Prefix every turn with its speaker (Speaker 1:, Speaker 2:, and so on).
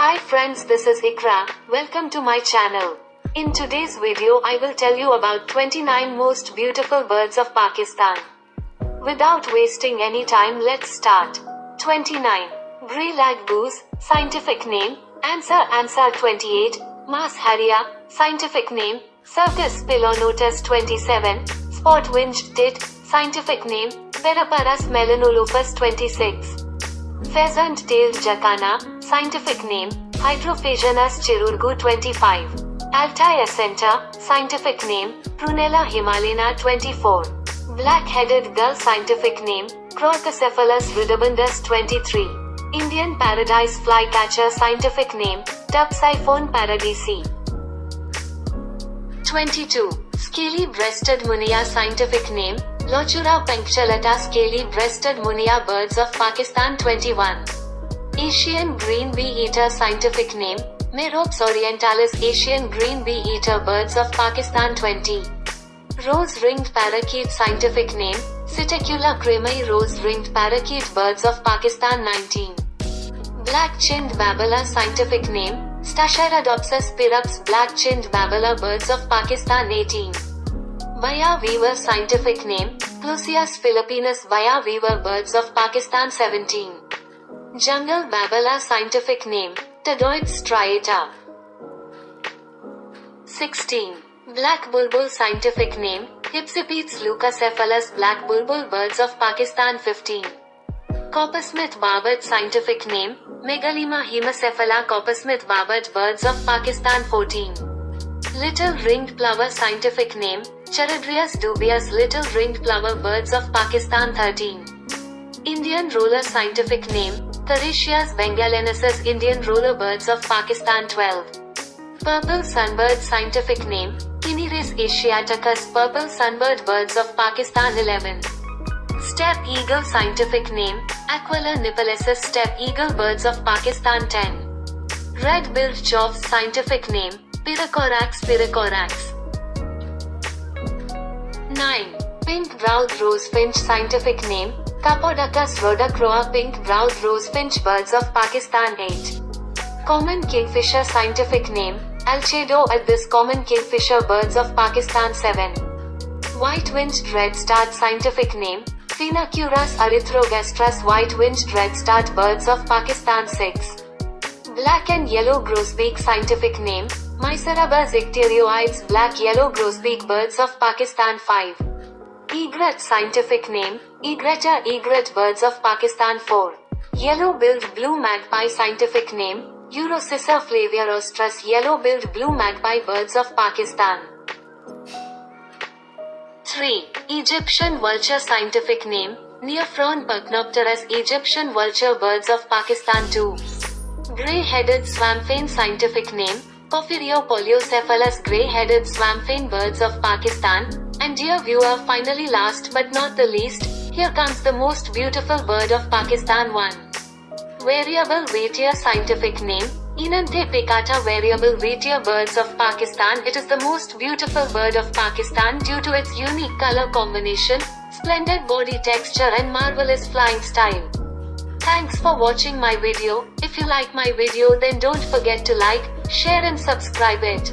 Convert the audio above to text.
Speaker 1: Hi friends, this is Ikra. Welcome to my channel. In today's video I will tell you about 29 most beautiful birds of Pakistan. Without wasting any time, let's start. 29. Grey-lag goose, scientific name, Ansar 28, Mas Haria, scientific name, Circus Pilonotus 27, spot-winged tit, scientific name, Peraparus melanolopus 26. Pheasant-tailed jacana, scientific name, Hydrophagianus chirurgu 25. Altai-acenta, scientific name, Prunella himalina 24. Black-headed gull, scientific name, Crorcocephalus rudibundus 23. Indian paradise flycatcher, scientific name, Tupsiphon paradisi. 22. Scaly-breasted munia, scientific name, Lochura punctata. Scaly-breasted munia birds of Pakistan 21. Asian green bee-eater, scientific name, Merops orientalis. Asian green bee-eater birds of Pakistan 20. Rose-ringed parakeet, scientific name, Psittacula cremai. Rose-ringed parakeet birds of Pakistan 19. Black-chinned babala, scientific name, Stachyrodopsis pyrops. Black-chinned babala birds of Pakistan 18. Vaya weaver, scientific name, Clusius philippinus. Vaya weaver birds of Pakistan 17. Jungle babala, scientific name, Pteroides striata. 16. Black bulbul, scientific name, Hypsipete leucocephalus. Black bulbul birds of Pakistan 15. Coppersmith barbet, scientific name, Megalima hemicephala. Coppersmith barbet birds of Pakistan 14. Little ringed plover, scientific name, Charadrius dubius. Little ringed plover birds of Pakistan 13. Indian roller, scientific name, Therichias bengalensis. Indian roller birds of Pakistan 12. Purple sunbird, scientific name, Cinereis asiaticus. Purple sunbird birds of Pakistan 11. Steppe eagle, scientific name, Aquila nipalensis. Steppe eagle birds of Pakistan 10. Red-billed choughs, scientific name, Pyrrhocorax. 9. Pink-browed rosefinch, scientific name, Capodacus rhodocroa. Pink-browed rosefinch birds of Pakistan 8. Common kingfisher, scientific name, Alcedo albus. Common kingfisher birds of Pakistan 7. White-winged redstart, scientific name, Phenacurus erythrogastris. White-winged redstart birds of Pakistan 6. Black and yellow grosbeak, scientific name, Myceraba zicterioides. Black-yellow grosbeak birds of Pakistan 5. Egret, scientific name, Egretta. Egret birds of Pakistan 4. Yellow-billed blue magpie, scientific name, Urocissa flaviarostris. Yellow-billed blue magpie birds of Pakistan. 3. Egyptian vulture, scientific name, Neophron percnopterus. Egyptian vulture birds of Pakistan 2. Grey-headed swampfane, scientific name, Porphyrio poliocephalus. Grey-headed swampfane birds of Pakistan. And dear viewer, finally last but not the least, here comes the most beautiful bird of Pakistan 1. Variable wheatear, scientific name, Enanthe picata. Variable wheatear birds of Pakistan. It is the most beautiful bird of Pakistan due to its unique color combination, splendid body texture and marvelous flying style. Thanks for watching my video. If you like my video, then don't forget to like, share and subscribe it.